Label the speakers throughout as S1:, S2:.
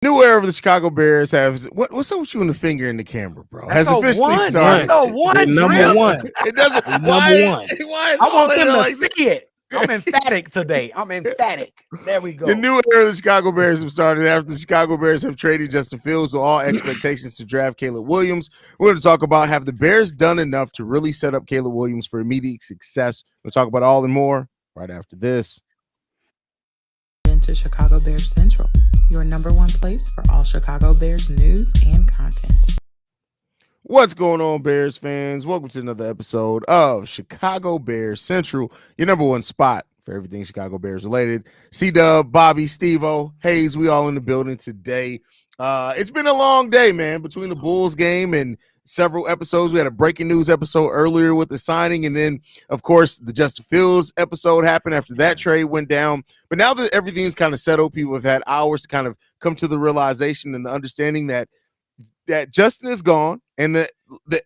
S1: New era of the Chicago Bears has what's up with you and the finger in the camera, bro?
S2: That's
S1: Has
S2: a
S1: officially
S2: one. That's
S1: started.
S2: a
S3: We're
S2: one
S3: number
S2: drip.
S3: one.
S1: It doesn't.
S3: We're number one.
S1: Why is
S2: I
S1: all
S2: want
S1: in
S2: them
S1: there
S2: to
S1: like
S2: see it. I'm emphatic today. I'm emphatic. There we
S1: the
S2: go.
S1: new era of the Chicago Bears have started after the Chicago Bears have traded Justin Fields with all expectations to draft Caleb Williams. We're going to talk about have the Bears done enough to really set up Caleb Williams for immediate success. We'll talk about all and more right after this.
S4: Into Chicago Bears Central, your number one place for all Chicago Bears news and content.
S1: What's going on, Bears fans? Welcome to another episode of Chicago Bears Central, your number one spot for everything Chicago Bears related. C-Dub, Bobby, Stevo, Haize, we all in the building today. It's been a long day, man, between the Bulls game and several episodes. We had a breaking news episode earlier with the signing, and then, of course, the Justin Fields episode happened after that trade went down. But now that everything's kind of settled, people have had hours to kind of come to the realization and the understanding that Justin is gone and the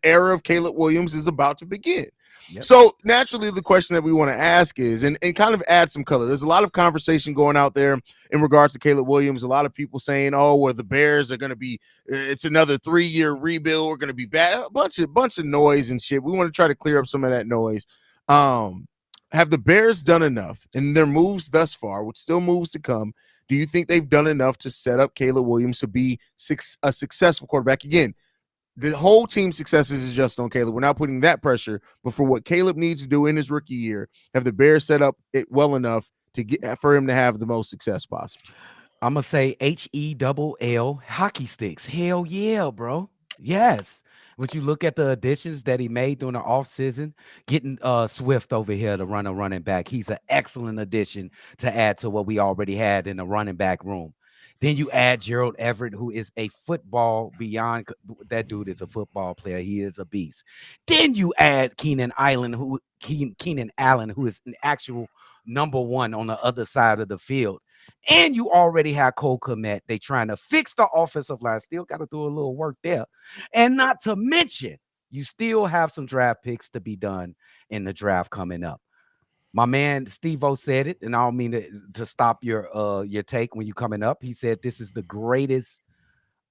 S1: era of Caleb Williams is about to begin. Yep. So naturally, the question that we want to ask is, and kind of add some color. There's a lot of conversation going out there in regards to Caleb Williams. A lot of people saying, "Oh, well, the Bears are going to be. It's another 3-year rebuild. We're going to be bad." A bunch of noise and shit. We want to try to clear up some of that noise. Have the Bears done enough in their moves thus far, which still moves to come? Do you think they've done enough to set up Caleb Williams to be a successful quarterback? Again, the whole team's successes is just on Caleb. We're not putting that pressure, but for what Caleb needs to do in his rookie year, have the Bears set up it well enough to get for him to have the most success possible?
S2: I'm going to say HELL hockey sticks. Hell yeah, bro. Yes. When you look at the additions that he made during the offseason, getting Swift over here to run a running back, he's an excellent addition to add to what we already had in the running back room. Then you add Gerald Everett, who is a football beyond. That dude is a football player. He is a beast. Then you add Keenan Allen, who is an actual number one on the other side of the field. And you already have Cole Kmet. They trying to fix the offensive line. Still got to do a little work there. And not to mention, you still have some draft picks to be done in the draft coming up. My man Stevo said it, and I don't mean to stop your take when you coming up. He said this is the greatest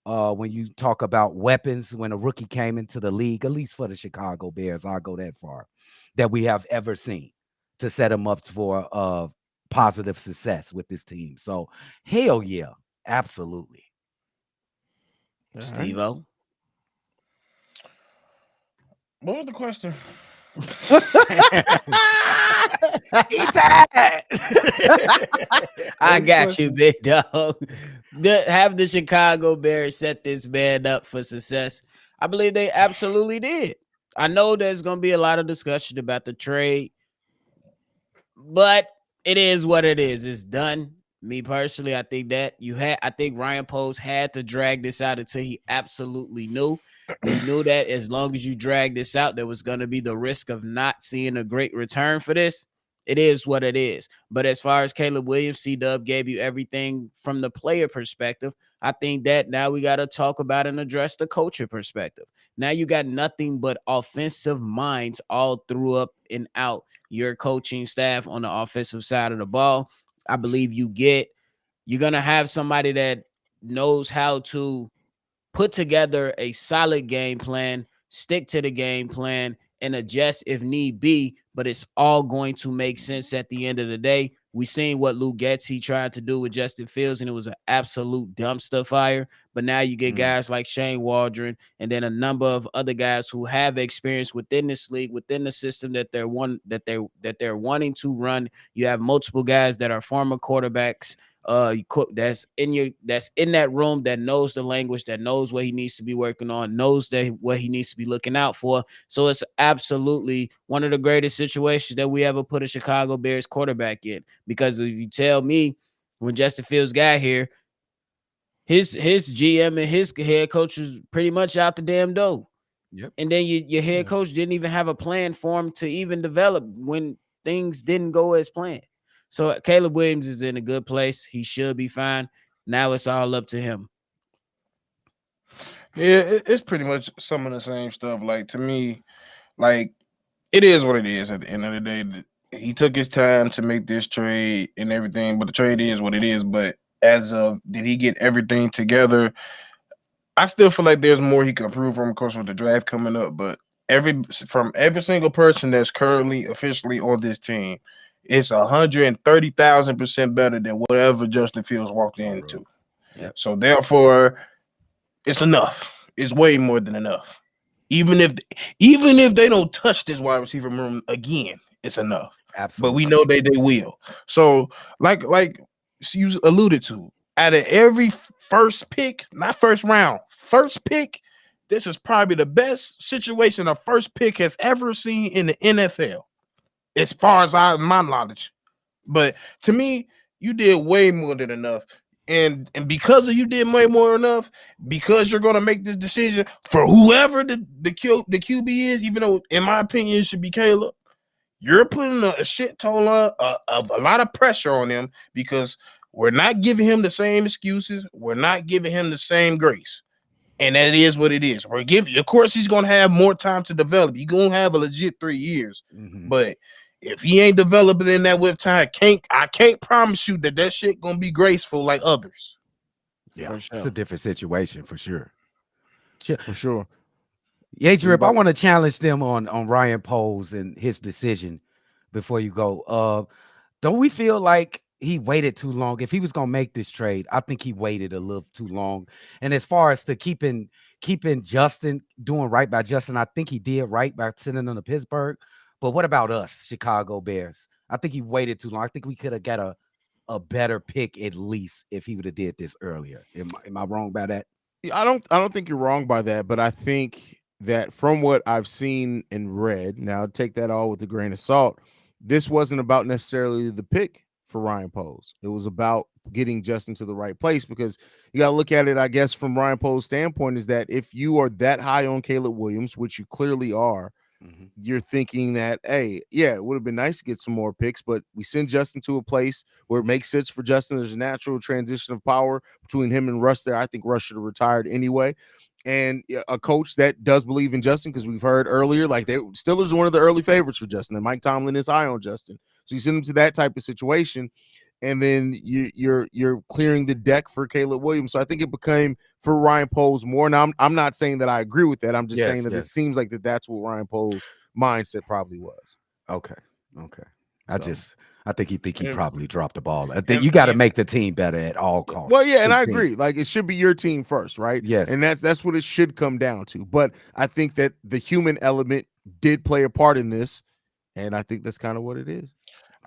S2: when you talk about weapons when a rookie came into the league, at least for the Chicago Bears, I'll go that far, that we have ever seen to set them up for positive success with this team. So hell yeah, absolutely.
S3: Stevo.
S5: What was the question?
S3: I got you, big dog. Have the Chicago Bears set this man up for success? I believe they absolutely did. I know there's going to be a lot of discussion about the trade, but it is what it is. It's done. Me personally, I think Ryan Post had to drag this out until he absolutely knew. He knew that as long as you drag this out, there was going to be the risk of not seeing a great return for this. It is what it is. But as far as Caleb Williams, C-Dub gave you everything from the player perspective. I think that now we got to talk about and address the coaching perspective. Now you got nothing but offensive minds all through up and out your coaching staff on the offensive side of the ball. I believe you're going to have somebody that knows how to put together a solid game plan, stick to the game plan, and adjust if need be, but it's all going to make sense at the end of the day. We seen what Luke Getsy tried to do with Justin Fields, and it was an absolute dumpster fire. But now you get guys like Shane Waldron and then a number of other guys who have experience within this league, within the system that they're wanting to run. You have multiple guys that are former quarterbacks that's in that room, that knows the language, that knows what he needs to be working on, knows that what he needs to be looking out for. So it's absolutely one of the greatest situations that we ever put a Chicago Bears quarterback in. Because if you tell me, when Justin Fields got here, his GM and his head coach was pretty much out the damn door. Yep. And then your head coach didn't even have a plan for him to even develop when things didn't go as planned. So Caleb Williams is in a good place. He should be fine. Now it's all up to him.
S5: Yeah, it's pretty much some of the same stuff. Like, to me, like, it is what it is at the end of the day. He took his time to make this trade and everything, but the trade is what it is. But as of did he get everything together? I still feel like there's more he can improve from, of course, with the draft coming up. But every single person that's currently officially on this team, it's 130,000% better than whatever Justin Fields walked into.
S2: Yep.
S5: So therefore, it's enough. It's way more than enough. Even if they don't touch this wide receiver room again, it's enough. But we
S2: Absolutely.
S5: know they will. So like you alluded to, out of every first pick, not first round, first pick, this is probably the best situation a first pick has ever seen in the NFL, as far as my knowledge. But to me, you did way more than enough. And because of you did way more than enough, because you're gonna make this decision for whoever the QB is, even though in my opinion it should be Caleb, you're putting a shit ton of a lot of pressure on him because we're not giving him the same excuses, we're not giving him the same grace. And that is what it is. We're giving, of course, he's gonna have more time to develop. You're gonna have a legit 3 years, but if he ain't developing in that with time, I can't promise you that shit gonna be graceful like others.
S2: Yeah,
S5: For
S2: it's
S5: sure.
S2: a different situation for sure.
S1: For sure.
S2: Yeah, Drip, I want to challenge them on Ryan Poles and his decision before you go. Don't we feel like he waited too long? If he was gonna make this trade, I think he waited a little too long. And as far as to keeping Justin, doing right by Justin, I think he did right by sending him to Pittsburgh. But what about us, Chicago Bears? I think he waited too long. I think we could have got a better pick at least if he would have did this earlier. Am I wrong by that?
S1: I don't think you're wrong by that, but I think that from what I've seen and read, now take that all with a grain of salt, this wasn't about necessarily the pick for Ryan Poles. It was about getting Justin to the right place, because you got to look at it, I guess, from Ryan Poles' standpoint, is that if you are that high on Caleb Williams, which you clearly are, you're thinking that, hey, yeah, it would have been nice to get some more picks, but we send Justin to a place where it makes sense for Justin. There's a natural transition of power between him and Russ there. I think Russ should have retired anyway. And a coach that does believe in Justin, because we've heard earlier, like Steelers are one of the early favorites for Justin, and Mike Tomlin is high on Justin. So you send him to that type of situation, and then you're clearing the deck for Caleb Williams. So I think it became for Ryan Poles more. Now I'm not saying that I agree with that. I'm just saying that it seems like that's what Ryan Poles' mindset probably was.
S2: Okay.
S1: So.
S2: I think he
S5: Yeah.
S2: probably dropped the ball. I think you got to make the team better at all costs.
S1: Well, yeah, and I agree. Like, it should be your team first, right?
S2: Yes.
S1: And that's what it should come down to. But I think that the human element did play a part in this, and I think that's kind of what it is.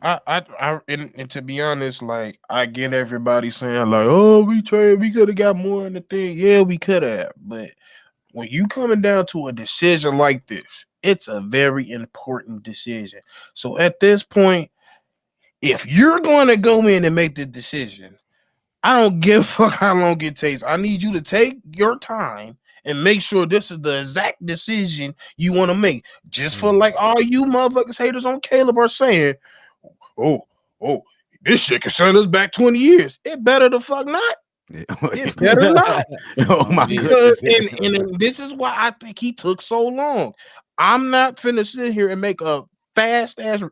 S5: And to be honest, like, I get everybody saying like, oh, we could have got more in the thing. Yeah, we could have, but when you coming down to a decision like this, it's a very important decision. So at this point, if you're going to go in and make the decision, I don't give a fuck how long it takes. I need you to take your time and make sure this is the exact decision you want to make. Just for like all you motherfuckers haters on Caleb are saying, oh, this shit can send us back 20 years. It better the fuck not. It better not.
S2: Oh my
S5: Because
S2: goodness.
S5: and this is why I think he took so long. I'm not finna sit here and make a fast ass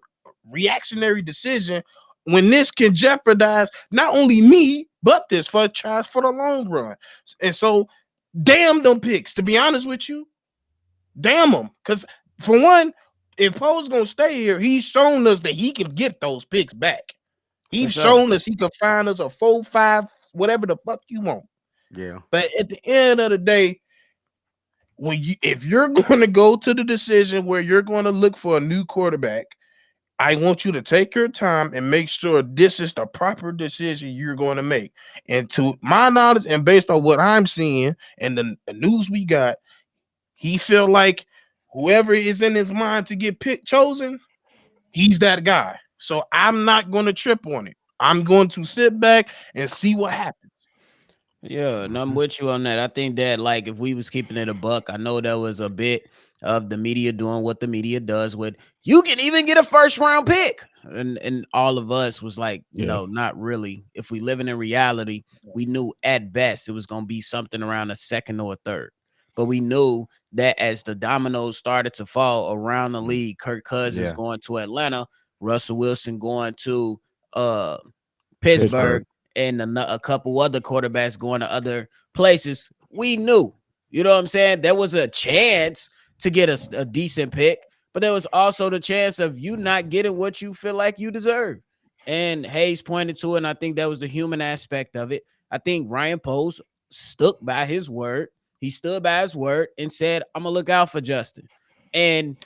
S5: reactionary decision when this can jeopardize not only me but this franchise for the long run. And so, damn them picks. To be honest with you, damn them. Because for one, if Poe's gonna stay here, he's shown us that he can get those picks back. He's shown us he can find us a 4, 5, whatever the fuck you want.
S2: Yeah.
S5: But at the end of the day, if you're going to go to the decision where you're going to look for a new quarterback, I want you to take your time and make sure this is the proper decision you're going to make. And to my knowledge, and based on what I'm seeing and the news we got, he feel like whoever is in his mind to get chosen, he's that guy. So I'm not going to trip on it. I'm going to sit back and see what happens.
S3: Yeah, and I'm with you on that. I think that, like, if we was keeping it a buck, I know there was a bit of the media doing what the media does with, you can even get a first round pick. And all of us was like, no, not really. If we living in reality, we knew at best it was going to be something around a second or a third. But we knew that as the dominoes started to fall around the league, Kirk Cousins going to Atlanta, Russell Wilson going to Pittsburgh, and a couple other quarterbacks going to other places, we knew, you know what I'm saying? There was a chance to get a decent pick, but there was also the chance of you not getting what you feel like you deserve. And Haize pointed to it, and I think that was the human aspect of it. I think Ryan Post stuck by his word. He stood by his word and said, I'm going to look out for Justin. And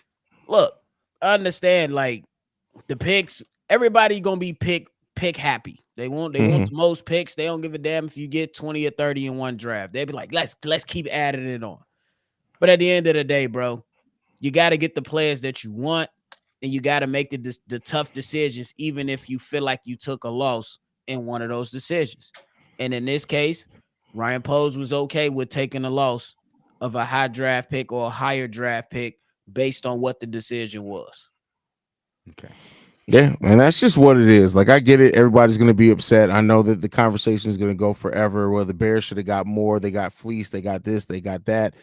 S3: look, I understand, like, the picks, everybody going to be pick happy. They want the most picks. They don't give a damn if you get 20 or 30 in one draft. They'd be like, let's keep adding it on. But at the end of the day, bro, you got to get the players that you want, and you got to make the tough decisions, even if you feel like you took a loss in one of those decisions. And in this case, Ryan Poles was okay with taking a loss of a high draft pick or a higher draft pick based on what the decision was.
S2: Okay.
S1: Yeah, and that's just what it is. Like, I get it. Everybody's going to be upset. I know that the conversation is going to go forever. Well, the Bears should have got more. They got fleeced. They got this. They got that.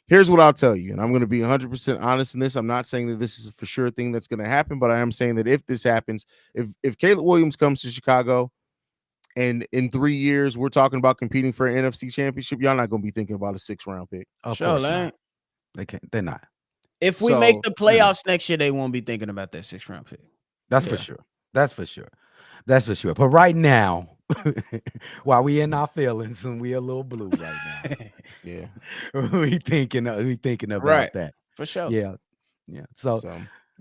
S1: Here's what I'll tell you, and I'm going to be 100% honest in this. I'm not saying that this is a for sure thing that's going to happen, but I am saying that if this happens, if Caleb Williams comes to Chicago, and in 3 years we're talking about competing for an NFC championship, y'all not going to be thinking about a 6th-round pick.
S2: Of
S3: Sure,
S2: course
S3: Lane.
S2: not. They can't. They're not.
S3: If we
S1: So,
S3: make the
S1: you know.
S3: playoffs next year, they won't be thinking about that 6th-round pick.
S2: That's for sure. That's for sure. That's for sure. But right now, while we in our feelings and we a little blue right now,
S1: Yeah,
S2: we thinking about
S3: Right.
S2: that.
S3: For sure.
S2: Yeah. So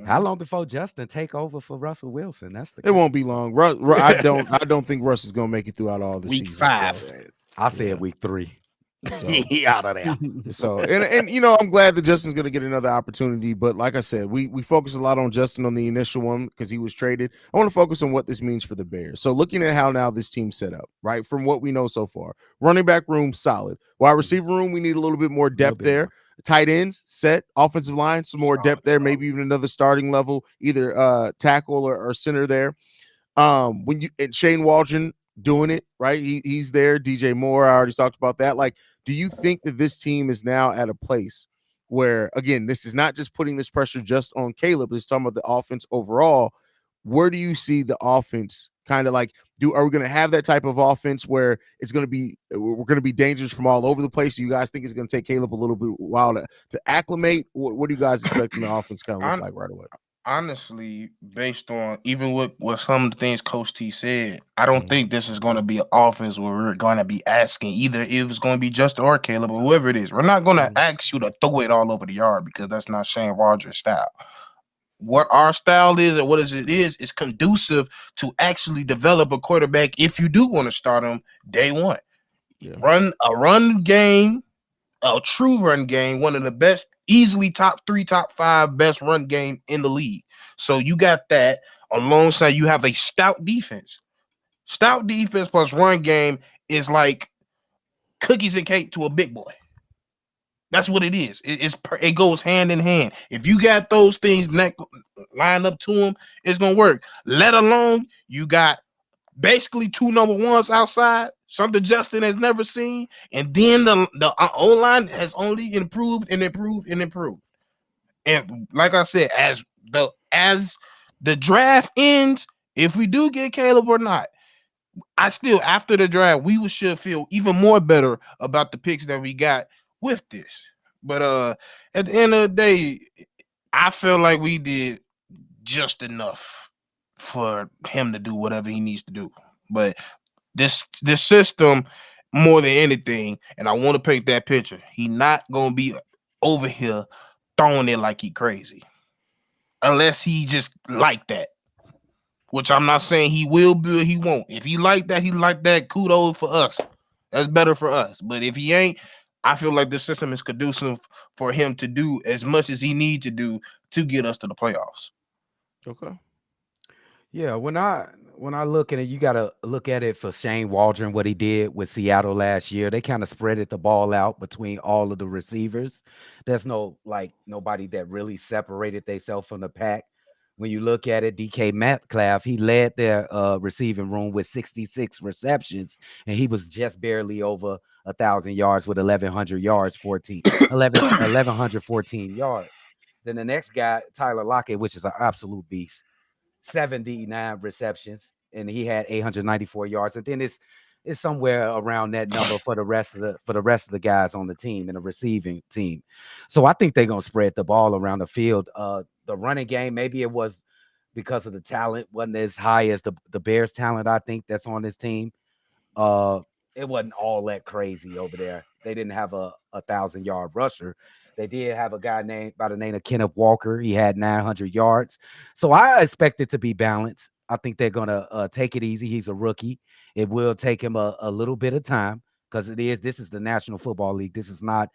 S2: how long before Justin take over for Russell Wilson? That's the
S1: it won't be long. I don't think Russ is going to make it throughout all the
S3: Week
S1: season.
S3: 5.
S1: So,
S2: I said
S1: yeah.
S2: week 3.
S1: So,
S2: He out of there.
S1: So and you know, I'm glad that Justin's going to get another opportunity, but like I said, we focus a lot on Justin on the initial one because he was traded. I want to focus on what this means for the Bears. So looking at how now this team's set up, right, from what we know so far, running back room solid, wide receiver room we need a little bit more depth there. Tight ends set, offensive line some more depth there, maybe even another starting level, either tackle or center there. When you and Shane Waldron doing it right, he's there. DJ Moore, I already talked about that. Like, do you think that this team is now at a place where, again, this is not just putting this pressure just on Caleb, it's talking about the offense overall? Where do you see the offense kind of like, are we going to have that type of offense where we're going to be dangerous from all over the place? Do you guys think it's going to take Caleb a little bit while to acclimate? What do you guys expecting the offense kind of look like right away?
S5: Honestly, based on even what some of the things Coach T said, I don't think this is going to be an offense where we're going to be asking either if it's going to be Justin or Caleb or whoever it is. We're not going to ask you to throw it all over the yard because that's not Shane Waldron's style. What our style is and what it is conducive to actually develop a quarterback if you do want to start him day one.
S1: Yeah.
S5: Run a run game, a true run game, one of the best, easily top 3, top 5 best run game in the league. So you got that alongside you have a stout defense. Stout defense plus run game is like cookies and cake to a big boy. That's what it is. It goes hand in hand. If you got those things lined up to them, it's gonna work. Let alone you got basically 2 number ones outside, something Justin has never seen, and then the O-line has only improved and improved and improved. And like I said, as the draft ends, if we do get Caleb or not, I still, after the draft, we should feel even more better about the picks that we got with this. But at the end of the day, I feel like we did just enough for him to do whatever he needs to do. But this system, more than anything, and I want to paint that picture, he not gonna be over here throwing it like he crazy, unless he just like that. Which I'm not saying he will be or he won't. If he like that, kudos for us. That's better for us. But if he ain't, I feel like the system is conducive for him to do as much as he need to do to get us to the playoffs.
S1: Okay.
S2: Yeah, when I look at it, you got to look at it for Shane Waldron, what he did with Seattle last year. They kind of spreaded the ball out between all of the receivers. There's nobody that really separated themselves from the pack. When you look at it, DK Metcalf, he led their receiving room with 66 receptions, and he was just barely over 1,000 yards with 1,100 yards, 1,114 yards. Then the next guy, Tyler Lockett, which is an absolute beast, 79 receptions, and he had 894 yards. And then it's somewhere around that number for the rest of the guys on the team and the receiving team. So I think they're gonna spread the ball around the field. The running game, maybe it was because of the talent wasn't as high as the Bears talent, I think, that's on this team. Uh, it wasn't all that crazy over there. They didn't have a 1,000-yard rusher. They did have a guy named by the name of Kenneth Walker. He had 900 yards. So I expect it to be balanced. I think they're gonna take it easy. He's a rookie. It will take him a little bit of time because this is the National Football League. This is not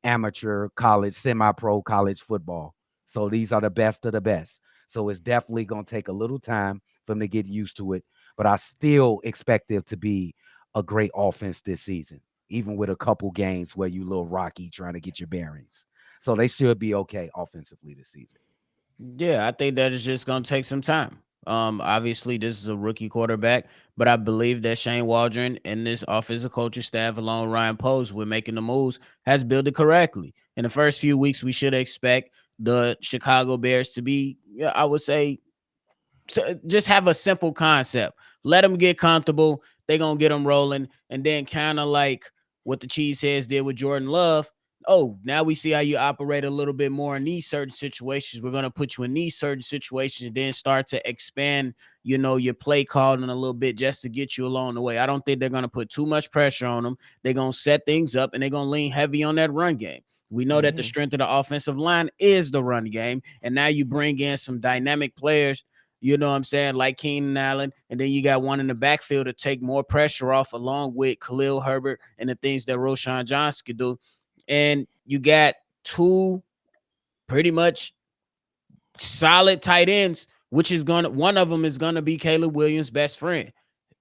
S2: amateur college, semi-pro college football. So these are the best of the best. So it's definitely gonna take a little time for them to get used to it. But I still expect it to be a great offense this season, even with a couple games where you a little rocky trying to get your bearings. So they should be okay offensively this season.
S3: Yeah, I think that is just going to take some time. Obviously, this is a rookie quarterback, but I believe that Shane Waldron and this offensive coaching staff, along with Ryan Post, with making the moves, has built it correctly. In the first few weeks, we should expect the Chicago Bears to be, yeah, I would say, just have a simple concept. Let them get comfortable. They're going to get them rolling. And then kind of like what the Cheeseheads did with Jordan Love. Oh, now we see how you operate a little bit more in these certain situations. We're going to put you in these certain situations and then start to expand, your play calling a little bit just to get you along the way. I don't think they're going to put too much pressure on them. They're going to set things up and they're going to lean heavy on that run game. We know that the strength of the offensive line is the run game. And now you bring in some dynamic players, you know what I'm saying, like Keenan Allen, and then you got one in the backfield to take more pressure off along with Khalil Herbert and the things that Roshan Johnson could do. And you got two pretty much solid tight ends, which is one of them is gonna be Caleb Williams' best friend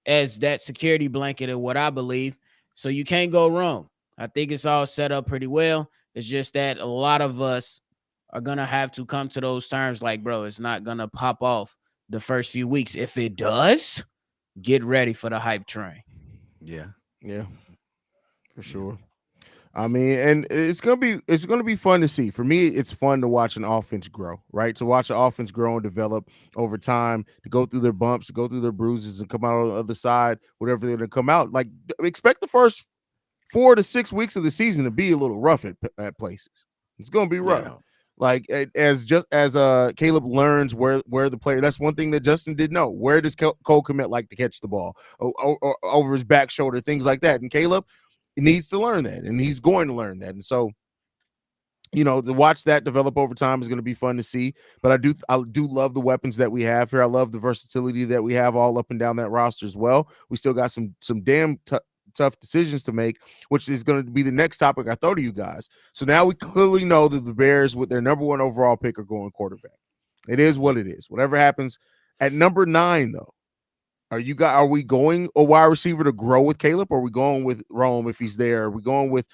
S3: as that security blanket of what I believe. So you can't go wrong. I think it's all set up pretty well. It's just that a lot of us are gonna have to come to those terms like, bro, it's not gonna pop off the first few weeks. If it does, get ready for the hype train.
S2: Yeah.
S1: Yeah, for sure. I mean, and it's gonna be fun to see. For me, it's fun to watch an offense grow, right? To watch an offense grow and develop over time, to go through their bumps, to go through their bruises, and come out on the other side, whatever they're gonna come out. Like, expect the first 4 to 6 weeks of the season to be a little rough at places. It's gonna be rough.
S2: Yeah.
S1: Like, as Caleb learns where the player. That's one thing that Justin didn't know. Where does Cole Kmet like to catch the ball? Or over his back shoulder, things like that. And Caleb needs to learn that, and he's going to learn that. And so, to watch that develop over time is going to be fun to see. But I do love the weapons that we have here. I love the versatility that we have all up and down that roster as well. We still got some damn tough decisions to make, which is going to be the next topic I throw to you guys. So now we clearly know that the Bears, with their number 1 overall pick, are going quarterback. It is what it is. Whatever happens at number 9, though. Are we going a wide receiver to grow with Caleb? Or are we going with Rome if he's there? Are we going with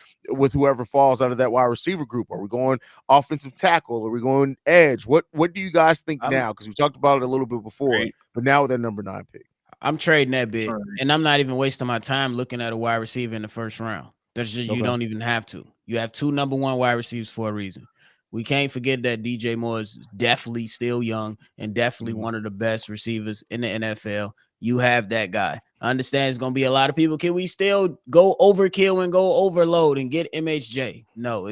S1: whoever falls out of that wide receiver group? Are we going offensive tackle? Are we going edge? What do you guys think now? Because we talked about it a little bit before, but now with that number 9 pick.
S3: I'm trading that big, and I'm not even wasting my time looking at a wide receiver in the first round. That's just You don't even have to. You have 2 number 1 wide receivers for a reason. We can't forget that DJ Moore is definitely still young and definitely one of the best receivers in the NFL. You have that guy. I understand it's going to be a lot of people. Can we still go overkill and go overload and get MHJ? No,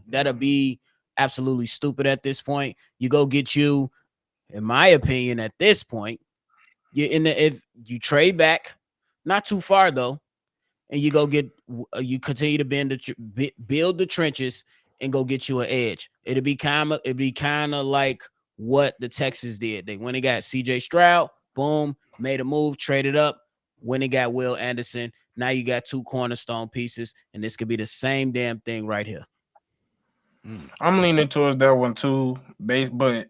S3: that'll be absolutely stupid at this point. You go get you, in my opinion, at this point, if you trade back, not too far though, and you go get you continue to build the trenches and go get you an edge. It'd be kind of like what the Texans did. They went and got CJ Stroud, boom, made a move, traded up, when they got Will Anderson. Now you got 2 cornerstone pieces, and this could be the same damn thing right here.
S5: I'm leaning towards that one too, but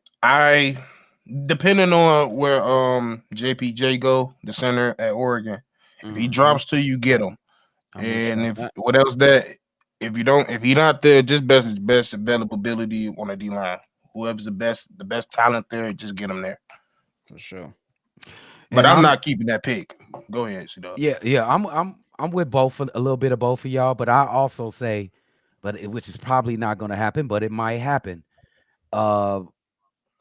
S5: depending on where JPJ go, the center at Oregon, if he drops to you, get him. And if what else if he not there, just best availability on the D line. Whoever's the best talent there, just get him there
S3: for sure.
S5: But I'm not keeping that pick. Go ahead, C-Dub.
S2: Yeah. I'm with both, a little bit of both of y'all, but I also say, which is probably not going to happen, but it might happen.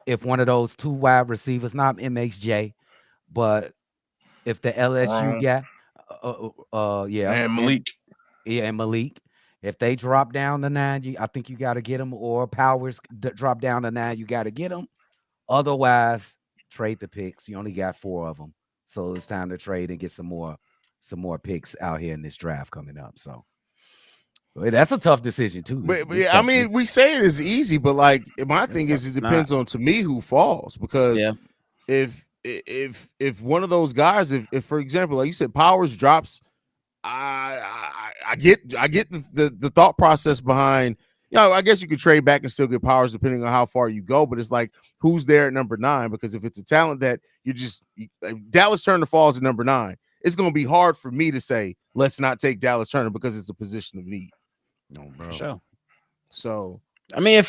S2: If one of those 2 wide receivers, not MHJ, but if the LSU
S5: Wrong.
S2: guy, yeah,
S5: And Malik.
S2: and Malik, if they drop down to 9, I think you got to get them, or Powers drop down to 9, you got to get them. Otherwise, trade the picks. You only got 4 of them, so it's time to trade and get some more picks out here in this draft coming up. So that's a tough decision too.
S1: But yeah, I mean, we say it is easy, but like my thing is, it depends on, to me, who falls, because if one of those guys, if for example, like you said, Powers drops, I get the thought process behind. I guess you could trade back and still get Powers depending on how far you go, but it's like, who's there at number 9? Because if it's a talent that if Dallas Turner falls at number 9, it's going to be hard for me to say let's not take Dallas Turner because it's a position of need.
S2: No, bro.
S3: For sure.
S1: So
S3: I mean,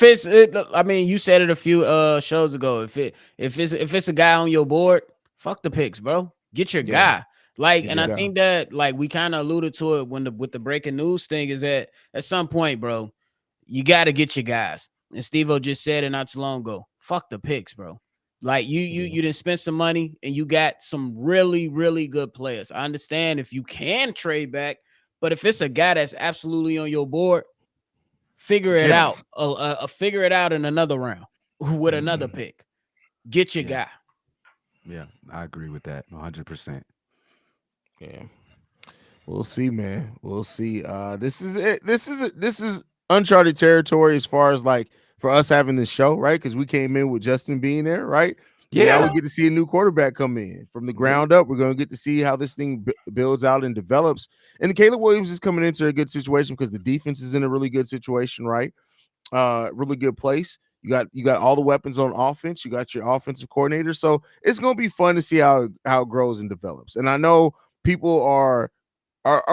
S3: I mean, you said it a few shows ago. If it's a guy on your board, fuck the picks, bro. Get your guy. Like, and I think that, like, we kind of alluded to it with the breaking news thing, is that at some point, bro, you got to get your guys. And Stevo just said it not too long ago. Fuck the picks, bro. Like, you didn't spend some money and you got some really, really good players. I understand if you can trade back, but if it's a guy that's absolutely on your board, figure it out. Figure it out in another round with another pick. Get your guy.
S2: Yeah, I agree with that 100%.
S1: Yeah, we'll see, man. We'll see. This is it. This is uncharted territory as far as like for us having this show, right? Because we came in with Justin being there, right?
S2: Yeah,
S1: now we get to see a new quarterback come in from the ground up. We're going to get to see how this thing builds out and develops. And Caleb Williams is coming into a good situation because the defense is in a really good situation, right? Really good place. You got all the weapons on offense. You got your offensive coordinator. So it's going to be fun to see how it grows and develops. And I know people are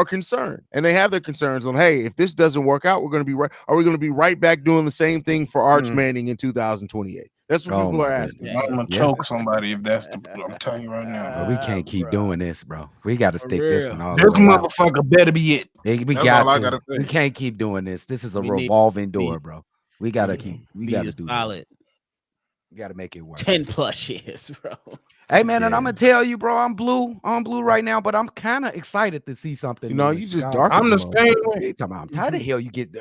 S1: concerned, and they have their concerns on, hey, if this doesn't work out, we're going to be right. Are we going to be right back doing the same thing for Arch Manning in 2028? That's what people are asking.
S5: I'm gonna choke somebody if that's the. I'm telling you right now.
S2: But we can't keep doing this, bro. We got to stick this one all.
S5: This motherfucker better be it.
S2: We got to. We can't keep doing this. This is a revolving door, bro. We gotta keep. We gotta do solid. We gotta make it work.
S3: 10+ years, bro.
S2: Hey man, and I'm gonna tell you, bro, I'm blue right now, but I'm kind of excited to see something.
S1: You know, you just dark.
S5: I'm the same way.
S2: I'm tired of hell. You get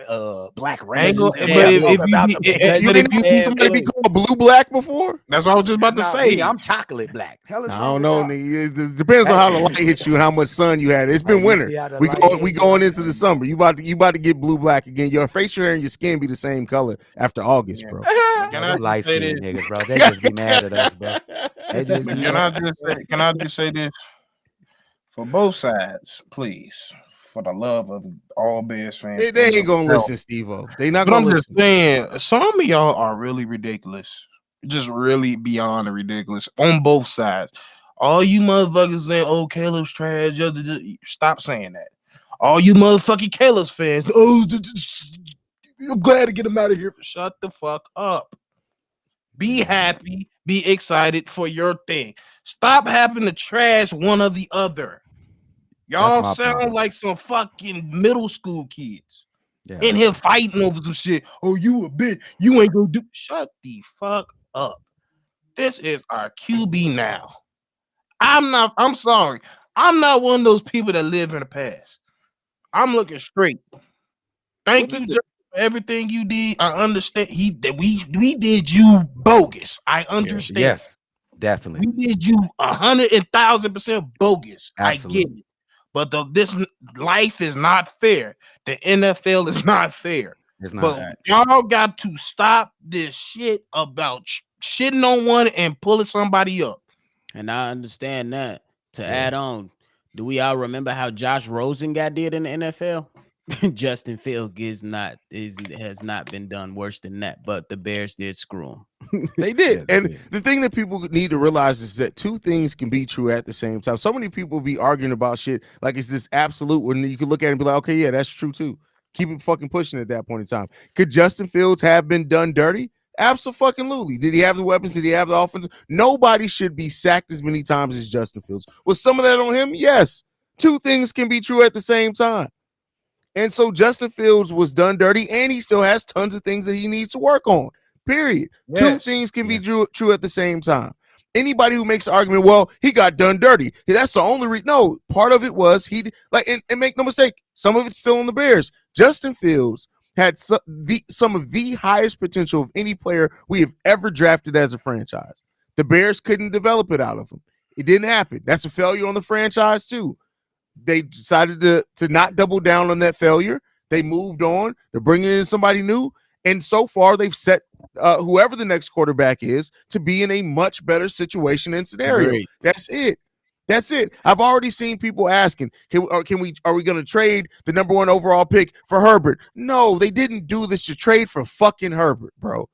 S2: black ranges.
S1: If you somebody be called blue black before,
S5: that's what I was just about to say.
S2: I'm chocolate black.
S1: I don't know. It depends on how the light hits you and how much sun you had. It's been winter. We going into the summer. You about to get blue black again. Your facial hair and your skin be the same color after August, bro.
S2: Light skinned niggas, bro. They just be mad at us, bro.
S5: Can I just say this? For both sides, please, for the love of all Bears fans.
S1: They ain't gonna listen, Stevo. They not gonna listen.
S5: But I'm just saying, some of y'all are really ridiculous. Just really beyond ridiculous on both sides. All you motherfuckers saying, oh, Caleb's trash. Stop saying that. All you motherfucking Caleb's fans, I'm glad to get him out of here. Shut the fuck up. Be happy. Be excited for your thing. Stop having to trash one or the other. Y'all sound like some fucking middle school kids in here fighting over some shit. Oh, you a bitch. You ain't gonna do. Shut the fuck up. This is our QB now. I'm sorry. I'm not one of those people that live in the past. I'm looking straight. Thank you, for everything you did. I understand we did you bogus. I understand.
S2: Yes, definitely.
S5: We did you 100,000% bogus.
S2: Absolutely.
S5: I get it. But this life is not fair. The NFL is not fair.
S2: It's not.
S5: But y'all got to stop this shit about shitting on one and pulling somebody up.
S3: And I understand that. To add on, do we all remember how Josh Rosen got did in the NFL? Justin Fields has not been done worse than that, but the Bears did screw him.
S1: They did. And the thing that people need to realize is that two things can be true at the same time. So many people be arguing about shit like it's this absolute when you can look at it and be like, okay, yeah, that's true too. Keep it fucking pushing at that point in time. Could Justin Fields have been done dirty? Absolutely. Did he have the weapons? Did he have the offense? Nobody should be sacked as many times as Justin Fields. Was some of that on him? Yes. Two things can be true at the same time. And so Justin Fields was done dirty, and he still has tons of things that he needs to work on. Period. Yes. Two things can be true at the same time. Anybody who makes an argument, well, he got done dirty. That's the only reason. No, part of it was and make no mistake, some of it's still on the Bears. Justin Fields had some of the highest potential of any player we have ever drafted as a franchise. The Bears couldn't develop it out of him. It didn't happen. That's a failure on the franchise too. They decided to not double down on that failure. They moved on. They're bringing in somebody new. And so far, they've set whoever the next quarterback is to be in a much better situation and scenario.
S3: Agreed.
S1: That's it. That's it. I've already seen people asking, are we going to trade the number 1 overall pick for Herbert? No, they didn't do this to trade for fucking Herbert, bro.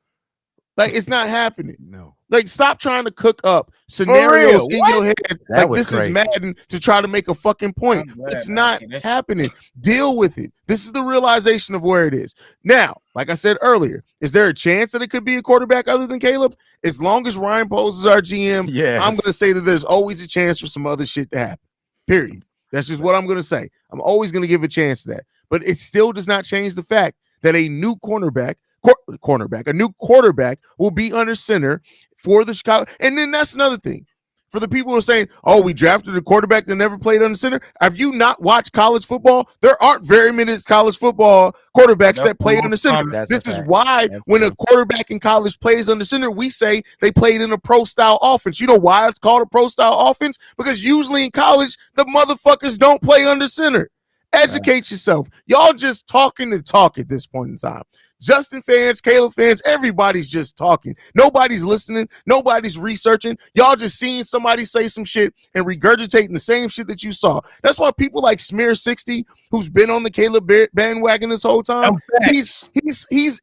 S1: Like, it's not happening.
S2: No.
S1: Like, stop trying to cook up scenarios in your head like
S2: was
S1: this
S2: crazy.
S1: is Madden to try to make a fucking point. It's not happening. Deal with it. This is the realization of where it is. Now, like I said earlier, is there a chance that it could be a quarterback other than Caleb? As long as Ryan Poles is our GM,
S2: Yes.
S1: I'm going to say that there's always a chance for some other shit to happen. Period. That's just what I'm going to say. I'm always going to give a chance to that. But it still does not change the fact that a new a new quarterback will be under center for the Chicago. And then that's another thing. For the people who are saying, oh, we drafted a quarterback that never played under center. Have you not watched college football? There aren't very many college football quarterbacks that play under center. This is why when a quarterback in college plays under center, we say they played in a pro-style offense. You know why it's called a pro-style offense? Because usually in college, the motherfuckers don't play under center. Educate yourself. Y'all just talking to talk at this point in time. Justin fans, Caleb fans, everybody's just talking. Nobody's listening. Nobody's researching. Y'all just seeing somebody say some shit and regurgitating the same shit that you saw. That's why people like Smear60, who's been on the Caleb bandwagon this whole time, he's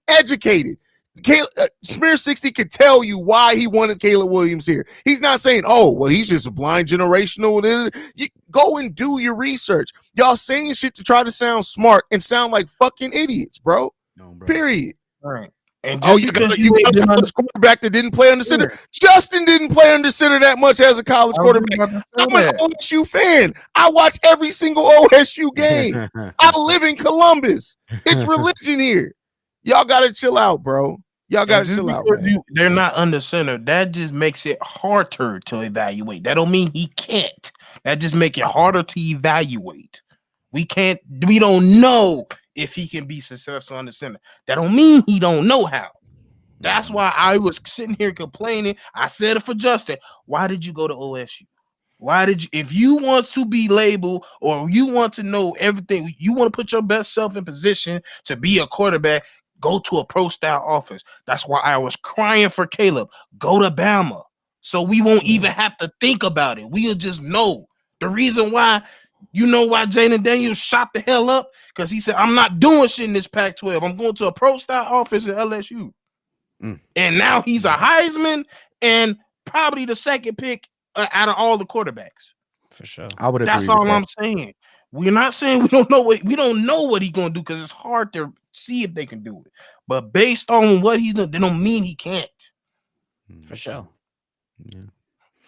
S1: educated. Smear60 could tell you why he wanted Caleb Williams here. He's not saying, oh, well, he's just a blind generational. You go and do your research. Y'all saying shit to try to sound smart and sound like fucking idiots, bro.
S2: No, bro.
S1: Period.
S5: All right. And
S1: You got a college quarterback that didn't play under center. Justin didn't play under center that much as a college quarterback. I'm an OSU fan. I watch every single OSU game. I live in Columbus. It's religion here. Y'all gotta chill out, bro. Y'all gotta chill out.
S5: They're not under center. That just makes it harder to evaluate. That don't mean he can't. That just make it harder to evaluate. We don't know if he can be successful under center. That don't mean he don't know how. That's why I was sitting here complaining. I said it for Justin. Why did you go to OSU? Why did you, if you want to be labeled or you want to know everything, you want to put your best self in position to be a quarterback, go to a pro style offense. That's why I was crying for Caleb. Go to Bama. So we won't even have to think about it. We'll just know. The reason why, you know why Jaden Daniels shot the hell up? Because he said, I'm not doing shit in this Pac-12. I'm going to a pro style offense at LSU. And now he's a Heisman and probably the second pick out of all the quarterbacks.
S3: For sure.
S2: I would agree.
S5: That's all I'm saying. We're not saying we don't know what he's gonna do because it's hard to see if they can do it. But based on what he's doing, they don't mean he can't.
S3: For sure.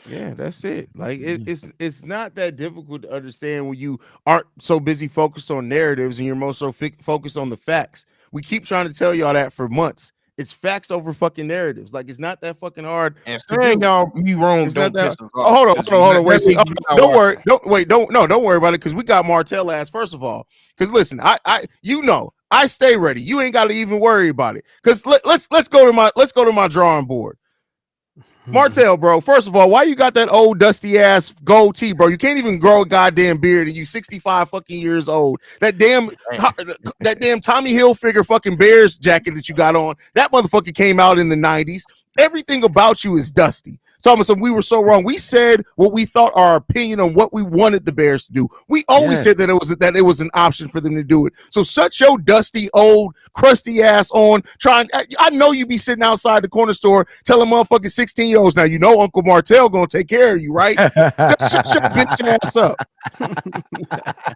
S1: Yeah, that's it. Like it's not that difficult to understand when you aren't so busy focused on narratives and you're more so focused on the facts. We keep trying to tell y'all that for months. It's facts over fucking narratives. Like it's not that fucking hard.
S5: And saying y'all be wrong.
S1: It's not that. Hold on. Wait. Don't worry. Don't worry about it because we got Martell ass first of all. Because listen, I stay ready. You ain't got to even worry about it. Because let's go to my drawing board. Martell, bro. First of all, why you got that old dusty ass gold tee, bro? You can't even grow a goddamn beard, and you 65 fucking years old. That damn Tommy Hilfiger fucking Bears jacket that you got on, that motherfucker came out in the 90s. Everything about you is dusty. So we were so wrong. We said what we thought our opinion on what we wanted the Bears to do. We always said that it was an option for them to do it. So shut your dusty, old, crusty ass on. I know you be sitting outside the corner store telling motherfucking 16-year-olds, now you know Uncle Martell gonna take care of you, right? Shut your bitch ass up.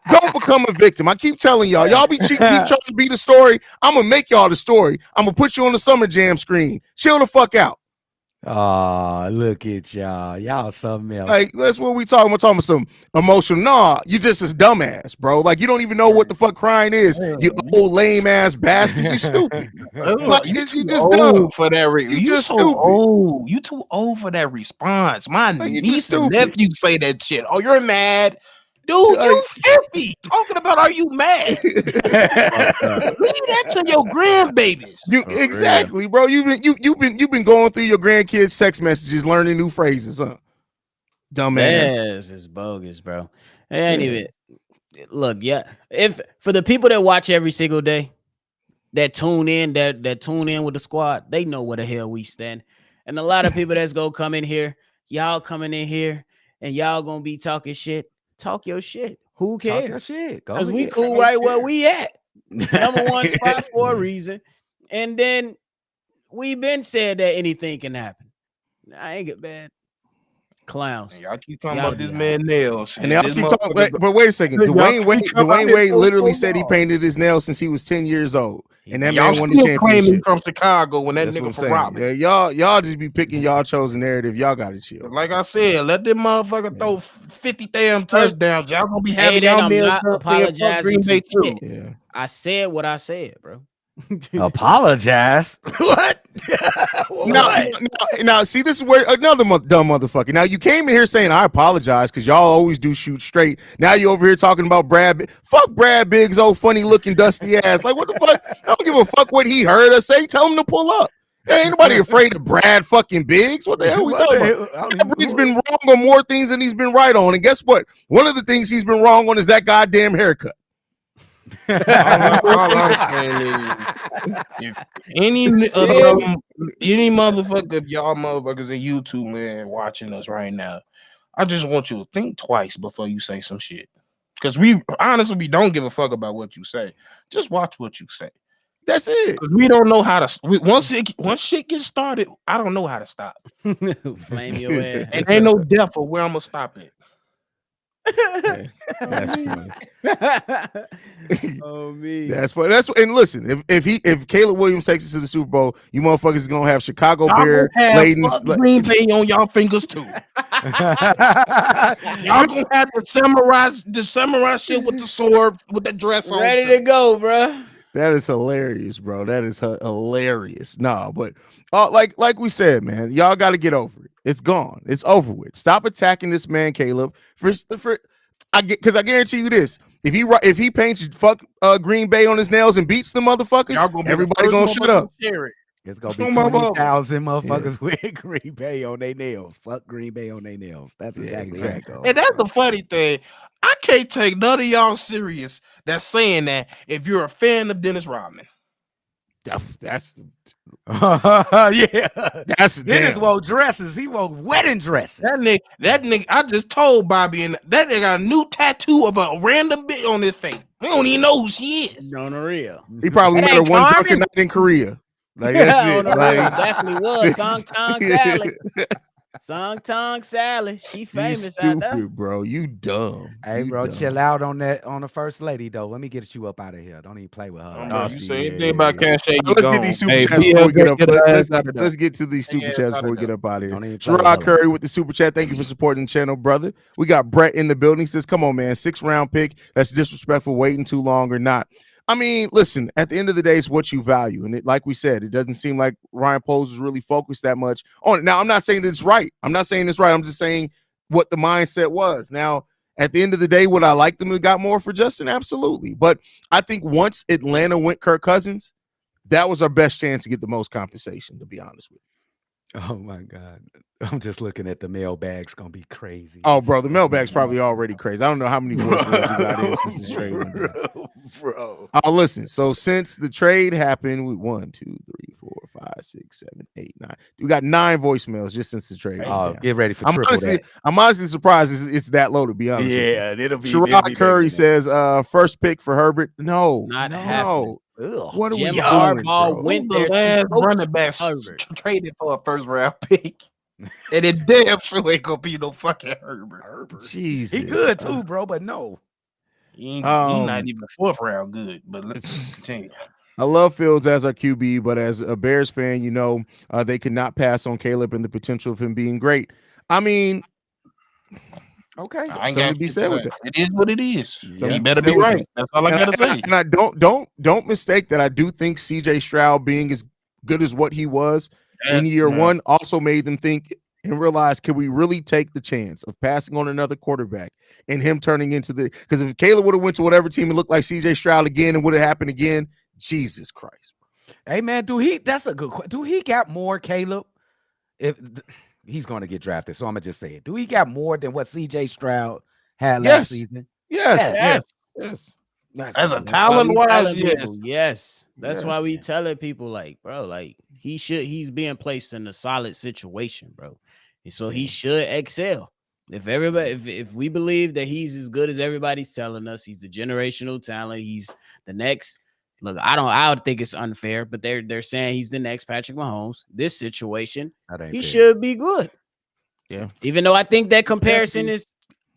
S1: Don't become a victim. I keep telling y'all keep trying to be the story. I'm gonna make y'all the story. I'm gonna put you on the Summer Jam screen. Chill the fuck out.
S2: Oh, look at y'all. Y'all something else.
S1: Like, that's what we talking about. We're talking about some emotional. Nah, you just a dumbass, bro. Like, you don't even know what the fuck crying is. You old lame ass bastard. You stupid. Like,
S5: You
S1: you
S5: too
S1: just
S5: old
S1: dumb.
S5: for that.
S1: You
S5: You
S1: just
S5: so
S1: stupid.
S5: old. You too old for that response. My
S1: Like, you just
S5: niece and
S1: stupid.
S5: nephew say that shit. Oh, you're mad, dude.
S1: Like-
S5: You 50. Talking about are you mad? Leave that to your grandbabies.
S1: You
S3: For real.
S1: exactly, bro. You've been going through your grandkids' text messages, learning new phrases, huh? Dumbass.
S3: This is bogus, bro. It ain't
S1: Yeah.
S3: even look, yeah. If for the people that watch every single day, that tune in, that tune in with the squad, they know where the hell we stand. And a lot of people that's gonna come in here, y'all coming in here, and y'all gonna be talking shit. Talk your shit. Who
S2: Talk your
S3: cares?
S2: shit. Go
S3: Because we
S2: ahead.
S3: cool
S5: don't
S3: right where
S5: care.
S3: we at. Number one spot for a
S1: Yeah.
S3: reason. And then we been said that anything can happen. I ain't get bad. Clowns.
S5: And y'all keep talking
S3: Y'all
S5: about this
S3: be
S5: man nails.
S1: And y'all
S5: this
S1: keep talking,
S5: motherfucker-
S1: but wait a second.
S5: Y'all
S1: Dwayne
S5: keep coming out
S1: Wade
S5: here
S1: literally
S5: so
S1: said he
S5: long.
S1: painted his nails since he was 10 years old, and that
S5: Y'all
S1: man won the
S5: still claiming
S1: championship.
S5: from Chicago when that
S1: That's what
S5: nigga
S1: I'm
S5: from
S1: saying.
S5: Robin.
S1: Yeah, y'all just be picking y'all chosen narrative. Y'all gotta chill.
S5: Like I said, let them motherfucker
S1: Yeah.
S5: throw 50 damn touchdowns. Y'all gonna be having
S3: Hey, then
S5: y'all
S3: I'm
S5: nails
S3: not
S5: done saying fuck
S3: apologizing
S5: Green
S3: to
S5: Bay too.
S3: shit.
S1: Yeah.
S3: I said what I said, bro.
S2: Apologize. What?
S1: Now,
S2: What?
S1: now, see, this is where another dumb motherfucker. Now, you came in here saying I apologize because y'all always do shoot straight. Now you over here talking about Brad. Fuck Brad Biggs, old funny looking dusty ass. Like, what the fuck? I don't give a fuck what he heard us say. Tell him to pull up. Ain't nobody afraid of Brad fucking Biggs. What the hell we
S2: What
S1: talking
S2: the
S1: about?
S2: hell? I don't
S1: Brad
S2: even-
S1: Biggs been wrong on more things than he's been right on. And guess what? One of the things he's been wrong on is that goddamn haircut.
S5: All I'm saying is, if any any motherfucker, if y'all motherfuckers in YouTube land watching us right now, I just want you to think twice before you say some shit. Because we honestly don't give a fuck about what you say. Just watch what you say.
S1: That's it.
S5: Because we don't know how to. Once shit gets started, I don't know how to stop.
S3: Flame your ass.
S5: And ain't no depth of where I'm gonna stop it.
S1: Yeah, that's funny.
S3: Oh me.
S1: That's funny. And listen, if Caleb Williams takes us to the Super Bowl, you motherfuckers is gonna have Chicago
S5: Y'all
S1: Bear
S5: gonna have
S1: laden.
S5: fuck Green Bay on y'all fingers too. Y'all gonna have the samurai shit with the sword with the dress on.
S3: Ready
S5: too.
S3: to go, bro.
S1: That is hilarious, bro. That is hilarious. Nah, but like we said, man, y'all got to get over it. It's gone. It's over with. Stop attacking this man, Caleb. Because I guarantee you this: if he paints fuck Green Bay on his nails and beats the motherfuckers,
S5: Y'all gonna be
S1: everybody gonna shut up.
S2: It's gonna be
S5: Oh, my
S2: 20,000 motherfuckers with Green Bay on their nails. Fuck Green Bay on their nails. That's
S1: Yeah,
S2: exactly
S1: exactly.
S2: how it goes,
S5: And that's
S2: bro.
S5: the funny thing. I can't take none of y'all serious that's saying that if you're a fan of Dennis Rodman.
S1: That's
S2: Yeah.
S1: Dennis
S2: Dennis wore dresses. He wore wedding dresses.
S5: That nigga, I just told Bobby, and that nigga got a new tattoo of a random bitch on his face. We don't even know who she is.
S3: On the real.
S1: He probably
S5: That
S1: met her
S5: ain't
S1: one drunken
S5: Carmen.
S1: night in Korea. Like that's
S3: On
S1: it.
S3: the real.
S1: Like
S3: Definitely was. Song Tong Sally. Song Tong Sally. She
S1: you
S3: famous out there.
S1: stupid, bro. You dumb.
S2: Hey,
S1: You
S2: bro,
S1: dumb.
S2: chill out on that on the first lady though. Let me get you up out of here. Don't even play with her.
S5: Oh,
S2: like
S5: bro,
S2: that.
S5: you
S1: see,
S5: say
S1: yeah,
S5: anything about
S1: yeah.
S5: Cash Aid,
S1: Let's get these super
S5: Hey,
S1: chats
S5: BL,
S1: before we get up.
S5: your ass
S1: Let's
S5: out of there.
S1: let's get to these super
S5: Your ass
S1: chats
S5: out
S1: before
S5: of
S1: we get
S5: there.
S1: up out of here.
S2: Don't even play with
S1: Sherrod
S2: her.
S1: Curry with the super chat. Thank you for supporting the channel, brother. We got Brett in the building. Says, "Come on, man, 6th round pick. That's disrespectful. Waiting too long or not." I mean, listen. At the end of the day, it's what you value, and like we said, it doesn't seem like Ryan Poles is really focused that much on it. Now, I'm not saying that it's right. I'm not saying it's right. I'm just saying what the mindset was. Now, at the end of the day, would I like them to got more for Justin? Absolutely. But I think once Atlanta went Kirk Cousins, that was our best chance to get the most compensation, to be honest with you.
S2: Oh my God. I'm just looking at the mailbag's gonna be crazy.
S1: Oh, bro, the mailbag's probably already crazy. I don't know how many voicemails we got in since the trade went down.
S2: Bro.
S1: Oh, listen. So since the trade happened, we 1, 2, 3, 4, 5, 6, 7, 8, 9. We got 9 voicemails just since the trade went
S2: Oh,
S1: down.
S2: get ready for
S1: I'm
S2: triple
S1: honestly,
S2: that.
S1: I'm honestly surprised it's that low, to be honest. with you.
S2: Yeah, it'll be.
S1: Sherrod Curry says, first pick for Herbert. No,
S3: Not
S1: no.
S3: happening.
S1: What are
S3: Jim
S1: we doing,
S3: Harbaugh
S1: bro?
S3: went
S5: Who's
S3: there
S5: the
S3: to
S5: last
S3: coach
S5: running back
S3: Herbert.
S5: traded for a first round pick? And it damn sure ain't gonna be no fucking Herbert.
S1: Jesus,
S2: He good too, bro, but no.
S5: He
S1: Um,
S5: not even 4th round good, but let's continue.
S1: I love Fields as our QB, but as a Bears fan, you know, they could not pass on Caleb and the potential of him being great. I mean,
S2: Okay.
S5: I ain't
S1: Something
S5: got
S1: to be
S5: shit
S1: said
S5: to
S1: with
S5: say.
S1: that.
S5: It is what it is.
S1: Something
S2: Yeah.
S5: He
S1: to
S5: better
S1: said
S5: be
S1: with
S5: right.
S1: that.
S5: That's all I
S1: And
S5: gotta
S1: I,
S5: say.
S1: and I don't mistake that I do think CJ Stroud being as good as what he was in year
S5: No.
S1: one also made them think and realize, can we really take the chance of passing on another quarterback and him turning into the, because if Caleb would have went to whatever team and looked like CJ Stroud again and would have happened again, Jesus Christ.
S2: Hey man, that's a good question. Do he got more, Caleb? He's going to get drafted, so I'm gonna just say it. Do he got more than what CJ Stroud had last
S1: Yes.
S2: season?
S1: Yes.
S3: Yes.
S1: Yes.
S2: That's
S5: As a
S2: good.
S3: That's why
S5: talent
S3: we
S5: wise,
S3: telling
S5: yes.
S3: people, yes. That's why
S1: Yes.
S3: we telling people, like, bro, like he's being placed in a solid situation, bro. And so he should excel. If everybody, if we believe that he's as good as everybody's telling us, he's the generational talent, he's the next. Look, I would think it's unfair, but they're saying he's the next Patrick Mahomes. This situation,
S2: That ain't
S3: he
S2: fair.
S3: should be good.
S1: Yeah.
S3: Even though I think that comparison is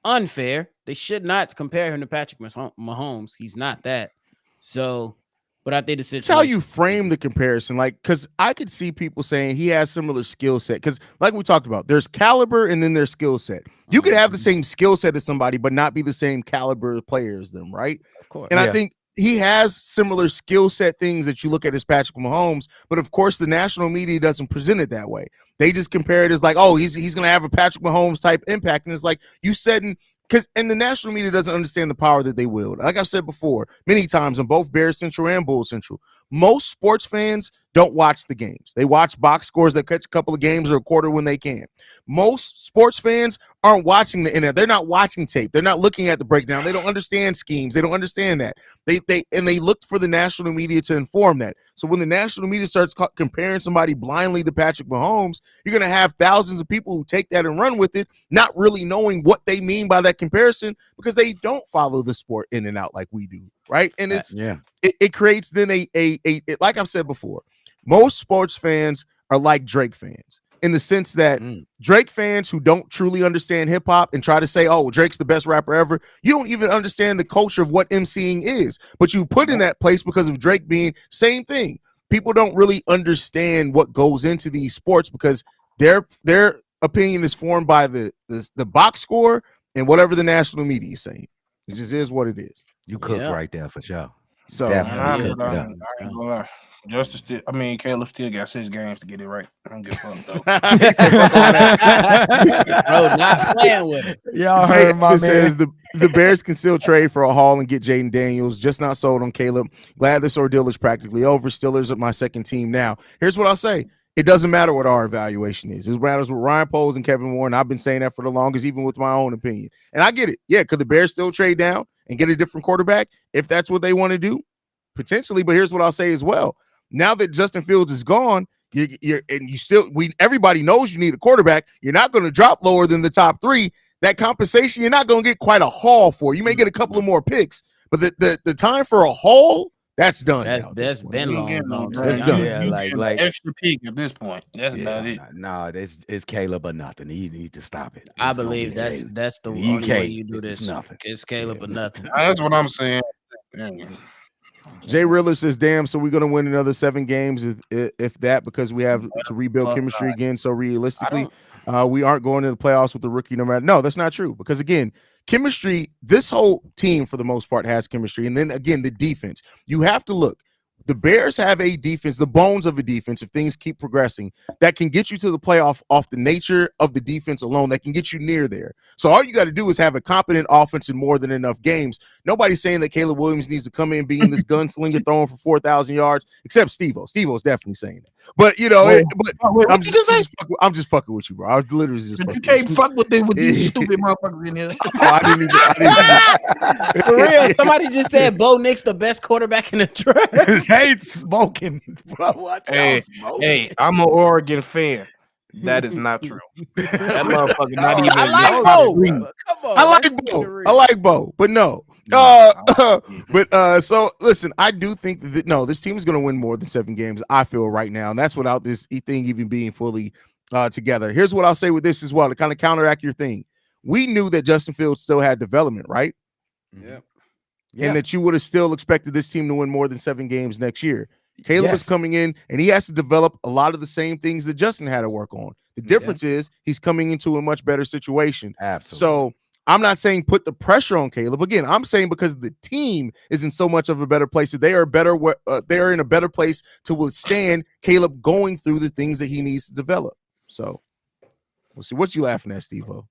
S3: unfair, they should not compare him to Patrick Mahomes. He's not that. So, but I think the
S1: It's
S3: situation.
S1: how you frame the comparison. Like, because I could see people saying he has similar skill set. Because, like we talked about, there's caliber and then there's skill set. You could have the same skill set as somebody, but not be the same caliber of player as them, right?
S3: Of course.
S1: And I
S2: Yeah.
S1: think he has similar skill set things that you look at as Patrick Mahomes, but of course the national media doesn't present it that way. They just compare it as like, oh, he's gonna have a Patrick Mahomes type impact, and it's like you said, and the national media doesn't understand the power that they wield. Like I've said before many times on both Bears Central and Bull Central, most sports fans don't watch the games. They watch box scores, they catch a couple of games or a quarter when they can. Most sports fans aren't watching the internet. They're not watching tape. They're not looking at the breakdown. They don't understand schemes. They don't understand that. They looked for the national media to inform that. So when the national media starts comparing somebody blindly to Patrick Mahomes, you're going to have thousands of people who take that and run with it, not really knowing what they mean by that comparison because they don't follow the sport in and out like we do, right? And it creates then a like I've said before, most sports fans are like Drake fans in the sense that Drake fans who don't truly understand hip hop and try to say, oh, Drake's the best rapper ever. You don't even understand the culture of what MCing is, but you put in that place because of Drake being same thing. People don't really understand what goes into these sports because their opinion is formed by the box score and whatever the national media is saying. It just is what it is.
S2: You cooked right there for sure.
S1: So
S2: Definitely.
S5: I ain't gonna lie. Caleb still got 6 games to get it right. I don't give a fuck though.
S1: He said, fuck all that.
S3: Bro, not playing with it.
S2: Y'all
S1: Jay
S2: heard my man.
S1: Evans says the Bears can still trade for a haul and get Jaden Daniels. Just not sold on Caleb. Glad this ordeal is practically over. Steelers are my second team now. Here's what I'll say. It doesn't matter what our evaluation is. It matters with Ryan Poles and Kevin Warren. I've been saying that for the longest, even with my own opinion. And I get it. Yeah, could the Bears still trade down and get a different quarterback if that's what they want to do? Potentially. But here's what I'll say as well. Now that Justin Fields is gone, everybody knows you need a quarterback. You're not going to drop lower than the top 3. That compensation, you're not going to get quite a haul for. You may get a couple of more picks, but the time for a haul, that's done now.
S3: That's been long.
S1: That's done.
S5: Yeah, like extra pick at this point. That's about it.
S2: No, it's Caleb or nothing. He need to stop it.
S3: I believe that's the only way you do this.
S2: Nothing.
S3: It's Caleb or nothing.
S5: That's what I'm saying.
S1: Jay Riller says, damn, so we're going to win another 7 games if that, because we have to rebuild chemistry again. So realistically, we aren't going to the playoffs with the rookie no matter. No, that's not true. Because again, chemistry, this whole team for the most part has chemistry. And then again, the defense, you have to look. The Bears have a defense, the bones of a defense, if things keep progressing, that can get you to the playoff off the nature of the defense alone, that can get you near there. So all you got to do is have a competent offense in more than enough games. Nobody's saying that Caleb Williams needs to come in being this gunslinger throwing for 4,000 yards, except Stevo. Stevo's definitely saying that. But, I'm just fucking with you, bro. I was literally just fucking
S5: you can't fuck with these stupid motherfuckers in here.
S1: I didn't even.
S3: For real, somebody just said Bo Nix the best quarterback in the draft.
S2: Hate smoking, bro. What
S5: hey, I'm an Oregon fan. That is not true. That motherfucker not even.
S3: I like Bo. Come on,
S1: I like Bo, but no. So listen, I do think that this team is going to win more than 7 games. I feel right now, and that's without this thing even being fully together. Here's what I'll say with this as well to kind of counteract your thing. We knew that Justin Fields still had development, right?
S2: Yeah.
S1: And that you would have still expected this team to win more than 7 games next year. Caleb is coming in, and he has to develop a lot of the same things that Justin had to work on. The difference is he's coming into a much better situation.
S2: Absolutely.
S1: So I'm not saying put the pressure on Caleb. Again, I'm saying because the team is in so much of a better place that they are better. They are in a better place to withstand Caleb going through the things that he needs to develop. So we'll see. What you laughing at, Steve-O?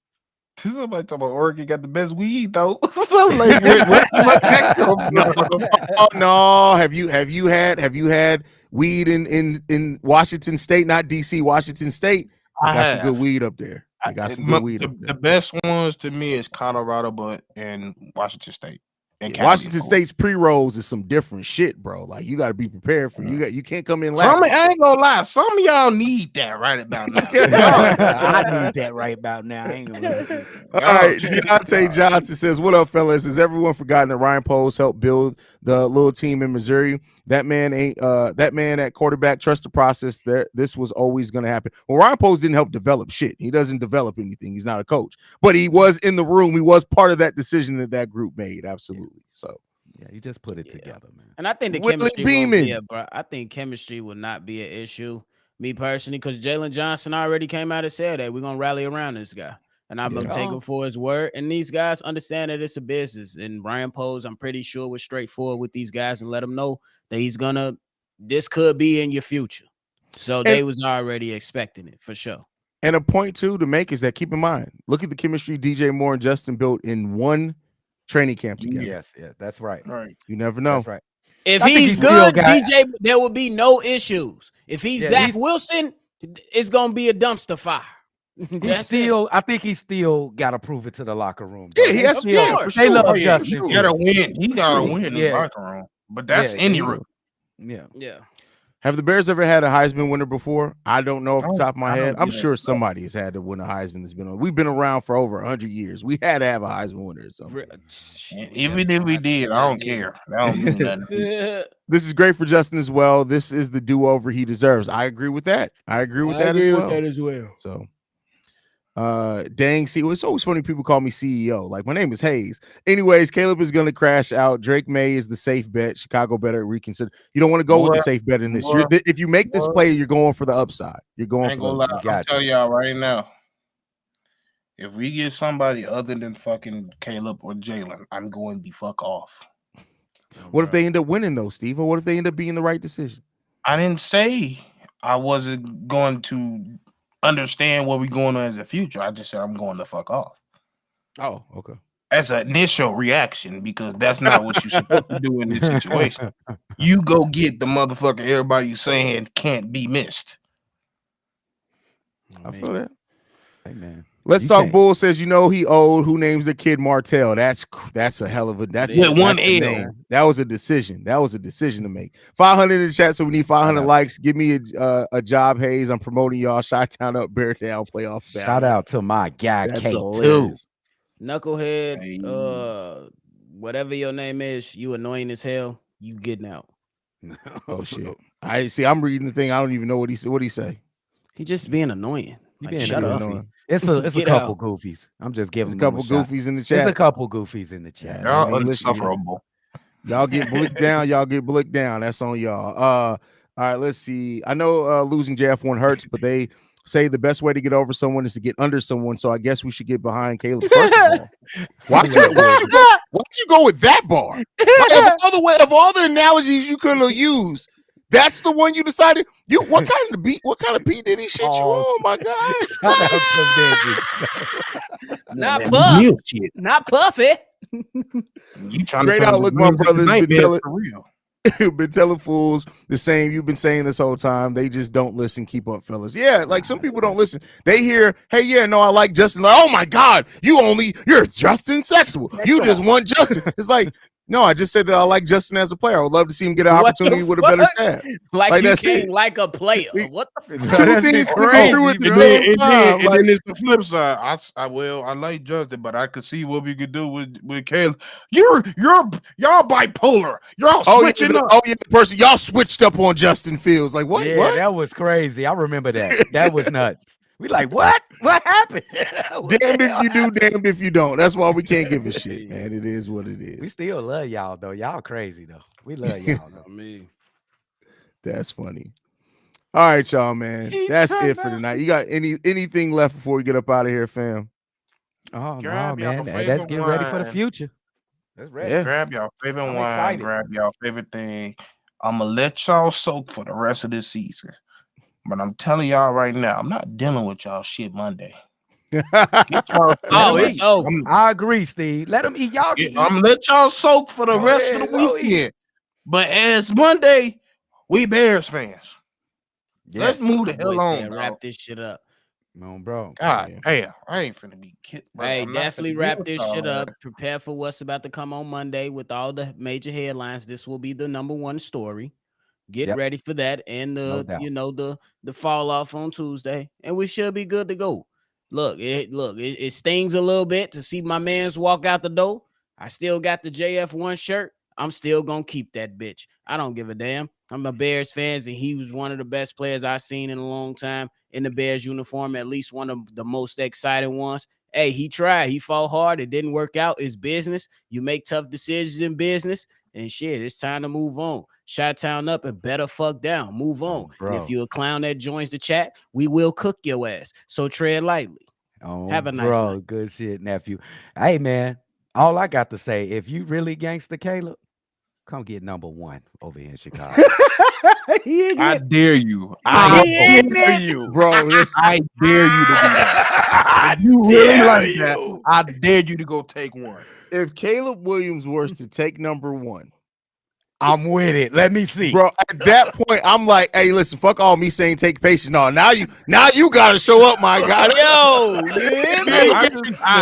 S5: Somebody talking about Oregon got the best weed though. I'm like, where that come from?
S1: Oh no! Have you had weed in Washington State, not DC, Washington State? They got some good weed up there. They got some good weed up there.
S5: The best ones to me is Colorado, but and Washington State. And
S1: Washington State's pre-rolls is some different shit, bro. Like you got to be prepared for you can't come in last.
S5: I ain't gonna lie, some of y'all need that right about now.
S2: I need that right about now. I ain't gonna lie.
S1: All right, Deontay Johnson says, "What up, fellas? Has everyone forgotten that Ryan Poles helped build the little team in Missouri? That man ain't that man at quarterback. Trust the process. This was always going to happen. Well, Ryan Poles didn't help develop shit. He doesn't develop anything. He's not a coach, but he was in the room. He was part of that decision that group made. Absolutely. So
S2: yeah, you just put it together, man.
S3: And I think the
S1: Whitley
S3: chemistry
S1: Beeman.
S3: I think chemistry will not be an issue. Me personally, because Jalen Johnson already came out and said that we're gonna rally around this guy. And I'm gonna take him for his word. And these guys understand that it's a business. And Ryan Poles, I'm pretty sure, was straightforward with these guys and let them know that this could be in your future. So they was already expecting it for sure.
S1: And a point too to make is that keep in mind, look at the chemistry DJ Moore and Justin built in one training camp together.
S2: Yes, that's right.
S5: Right.
S1: You never know.
S2: That's right.
S3: If he's good, DJ, there will be no issues. If he's Zach Wilson, it's gonna be a dumpster fire.
S2: I think he still got to prove it to the locker room.
S1: Yeah, he has to. Yeah, for sure.
S2: They love Justin.
S5: He gotta win. He gotta win in the locker room. But that's any room.
S3: Yeah.
S1: Have the Bears ever had a Heisman winner before? I don't know off the top of my head. I'm sure somebody has had to win a Heisman that's been on. We've been around for over 100 years. We had to have a Heisman winner or something.
S5: Even if we did, I don't care. I don't do nothing.
S1: This is great for Justin as well. This is the do-over he deserves. I agree with that. I agree with that as well. So dang, see, it's always funny people call me CEO. Like, my name is Haize. Anyways, Caleb is going to crash out. Drake May is the safe bet. Chicago better reconsider. You don't want to go with the safe bet in this. If you make this play, you're going for the upside. You're going for the upside.
S5: I'll tell y'all right now, if we get somebody other than fucking Caleb or Jalen, I'm going the fuck off.
S1: What if they end up winning, though, Steve? Or what if they end up being the right decision?
S5: I didn't say I wasn't going to understand what we're going on as a future. I just said I'm going the fuck off.
S1: Oh, okay.
S5: As an initial reaction, because that's not what you're supposed to do in this situation. You go get the motherfucker everybody saying can't be missed.
S1: I feel that.
S2: Hey, man.
S1: Let's talk. Bull says, he owed. Who names the kid Martell? That's a hell of a. That's
S5: one
S1: L. That was a decision. That was a decision to make. 500 in the chat, so we need 500 likes. Give me a job, Haize. I'm promoting y'all. Chi-Town up, Bear Down, playoff.
S2: Shout out to my guy
S1: K2.
S3: Knucklehead. Whatever your name is, you annoying as hell. You getting out.
S1: Oh shit! I see. I'm reading the thing. I don't even know what he said. What he say?
S3: He just being annoying. Shut up.
S2: It's a couple goofies. I'm just giving
S1: a couple goofies in the chat.
S2: There's a couple goofies in the chat.
S5: Y'all insufferable.
S1: Y'all get blicked down. Y'all get blicked down. That's on y'all. All right, let's see. I know losing JF1 hurts, but they say the best way to get over someone is to get under someone. So I guess we should get behind Caleb first of all. Why'd you go with that bar? Like, of all the analogies you could have used, that's the one you decided. What kind of beat did he shit you on, my guy?
S3: Not Puff. Not Puffy.
S5: You trying
S1: Great
S5: to
S1: outlook, my brothers.
S5: Been
S1: telling fools the same. You've been saying this whole time. They just don't listen. Keep up, fellas. Yeah, like some people don't listen. They hear, hey, yeah, no, I like Justin. Like, oh my God, you're Justin sexual. You just want Justin. It's like, no, I just said that I like Justin as a player. I would love to see him get an opportunity with a better staff.
S3: Like you can't like a player. What the fuck?
S1: Two things can be true at the same time.
S5: And then it's the flip side. I like Justin, but I could see what we could do with Caleb. Y'all bipolar. Y'all switching up.
S1: Oh yeah, the person y'all switched up on Justin Fields. Like what?
S2: Yeah,
S1: what?
S2: That was crazy. I remember that. That was nuts. We like, what? What happened?
S1: Damned if you do, damned if you don't. That's why we can't give a shit, man. It is what it is.
S2: We still love y'all, though. Y'all crazy, though. We love y'all, though.
S1: That's funny. All right, y'all, man. That's it for tonight. You got anything left before we get up out of here, fam?
S2: Oh no,
S5: Grab y'all
S2: man. Let's
S5: favorite
S2: get ready for the
S5: wine.
S2: future. Let's ready.
S1: Yeah.
S5: Grab y'all favorite
S2: I'm
S5: wine.
S2: excited.
S5: Grab y'all favorite thing. I'm gonna let y'all soak for the rest of this season. But I'm telling y'all right now, I'm not dealing with y'all shit Monday. Get y'all shit
S2: Let
S3: Oh,
S2: him
S5: right.
S3: it's over.
S2: I agree, Steve. Let them eat. Y'all can eat.
S5: I'm gonna let y'all soak for the
S2: Go
S5: rest of
S2: ahead,
S5: the
S2: go eat.
S5: weekend. But as Monday, we Bears fans. Let's
S2: Yes.
S5: move the
S3: My boy
S5: hell on,
S3: said,
S5: bro.
S3: wrap this shit up.
S2: No, bro.
S5: God
S1: Yeah.
S5: damn, I ain't finna be kidding, bro.
S3: Hey,
S5: I'm not
S3: definitely
S5: finna deal
S3: wrap
S5: with
S3: this
S5: y'all,
S3: shit
S5: man.
S3: up. Prepare for what's about to come on Monday with all the major headlines. This will be the #1 story. Get
S2: Yep.
S3: ready for that, and
S2: No doubt.
S3: the fall off on Tuesday, and we should be good to go. It stings a little bit to see my mans walk out the door. I still got the JF1 shirt. I'm still gonna keep that bitch. I don't give a damn. I'm a Bears fan, and he was one of the best players I've seen in a long time in the Bears uniform, at least one of the most exciting ones. Hey, he tried. He fought hard. It didn't work out. It's business. You make tough decisions in business, and shit, it's time to move on. Chi-town up and better fuck down. Move on. And if
S2: bro.
S3: you're a clown that joins the chat, we will cook your ass. So tread lightly.
S2: Oh,
S3: Have a nice
S2: bro.
S3: night.
S2: Good shit, nephew. Hey, man. All I got to say, if you really gangster, Caleb, come get #1 over here in Chicago.
S5: I dare you.
S2: I
S5: I
S2: dare you.
S1: Bro, listen.
S5: I dare you to do that.
S2: I
S5: If you really
S2: dare
S5: like that,
S2: you.
S5: I dare you to go take one.
S1: If Caleb Williams was to take #1,
S2: I'm with it. Let me see.
S1: bro, at that point, I'm like, hey, listen, fuck all me saying take patience. No, now you gotta show up, my guy.
S3: Yo, you hear
S5: Man,
S3: me?
S5: I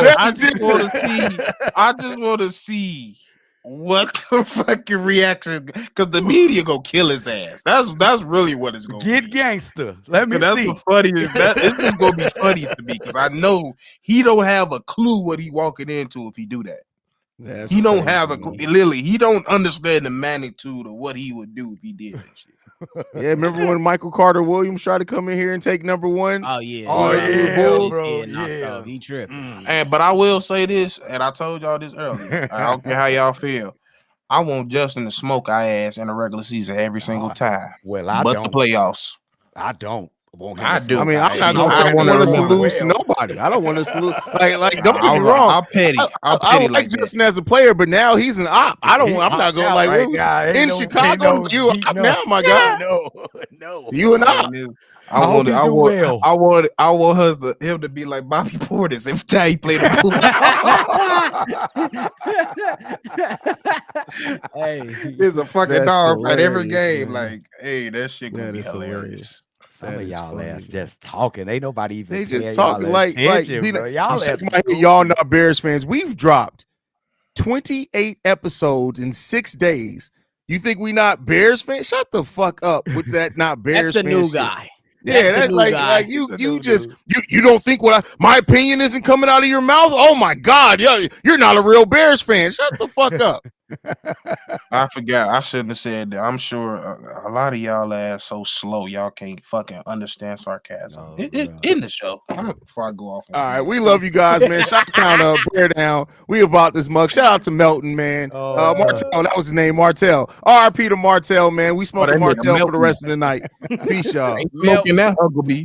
S1: That's
S5: just want
S1: different.
S5: to see. I just want to see what the fucking reaction, because the media go kill his ass. That's really what it's gonna
S2: Get
S5: be.
S2: gangster. Let me
S5: 'Cause that's
S2: see.
S5: the funniest. That it's just gonna be funny to me because I know he don't have a clue what he walking into if he do that.
S1: That's
S5: He don't
S1: crazy,
S5: have a
S1: man.
S5: Lily. He don't understand the magnitude of what he would do if he did that shit.
S1: Yeah, remember when Michael Carter Williams tried to come in here and take #1?
S3: Oh yeah.
S2: Oh,
S1: For the
S2: yeah,
S1: Bulls?
S3: His
S2: bro.
S3: head knocked
S2: Yeah.
S3: off. He tripping.
S5: And but I will say this, and I told y'all this earlier. I don't care how y'all feel. I want Justin to smoke our ass in the regular season every single time.
S2: Well, I
S5: But
S2: don't.
S5: the playoffs.
S2: I don't want him
S5: I
S2: to
S5: do.
S1: I
S2: smoke
S1: mean,
S2: our
S1: I'm not
S2: ass.
S1: gonna say
S5: I
S1: I don't
S5: wanna
S1: want us to
S5: remember.
S1: lose to nobody. I don't want us to lose. Like, don't get me
S5: I'm
S1: wrong.
S5: petty. I'm
S1: I
S5: petty
S1: like
S5: like that.
S1: Justin as a player, but now he's an op. I'm not going
S2: Out
S1: like
S2: right
S1: what
S2: now. Ain't
S1: in
S2: no,
S1: Chicago. You
S2: beating
S1: op now,
S2: us.
S1: my guy.
S2: No, no.
S1: You an op.
S5: I
S2: I hope
S5: want
S2: you do well.
S5: I want him to be like Bobby Portis every time he played the Bulls.
S3: Hey.
S5: It's a fucking
S1: That's
S5: dog fight every
S1: hilarious,
S5: game.
S1: man.
S5: Like, hey, that shit gonna
S1: That
S5: be
S1: is hilarious.
S5: hilarious.
S2: Some
S1: That
S2: of
S1: is
S2: y'all
S1: funny,
S2: ass
S1: man.
S2: just talking. Ain't nobody even
S1: They just
S2: paying
S1: talking
S2: y'all
S1: like
S2: attention,
S1: Dina,
S2: bro.
S1: you
S2: Y'all
S1: said
S2: ass
S1: my
S2: goofy.
S1: y'all not Bears fans. We've dropped 28 episodes in 6 days. You think we not Bears fans? Shut the fuck up with that not Bears
S3: That's a
S1: fan
S3: new
S1: shit.
S3: guy.
S1: Yeah,
S3: That's a
S1: that's
S3: new guy.
S1: you just you don't think my opinion isn't coming out of your mouth? Oh my god, you're not a real Bears fan. Shut the fuck up.
S5: I forgot. I shouldn't have said that. I'm sure a lot of y'all ass so slow y'all can't fucking understand sarcasm.
S2: No, bro.
S5: In the show. Before I go off.
S1: All right, we love you guys, man. Shout town up, bear down. We about this mug. Shout out to Melton, man. Martell, that was his name, Martell. R.I.P. to Martell, man. We smoking
S5: that nigga
S1: Martell for the
S5: Melton.
S1: rest of the night. Peace, y'all.
S5: Ain't smoking that Huckabee.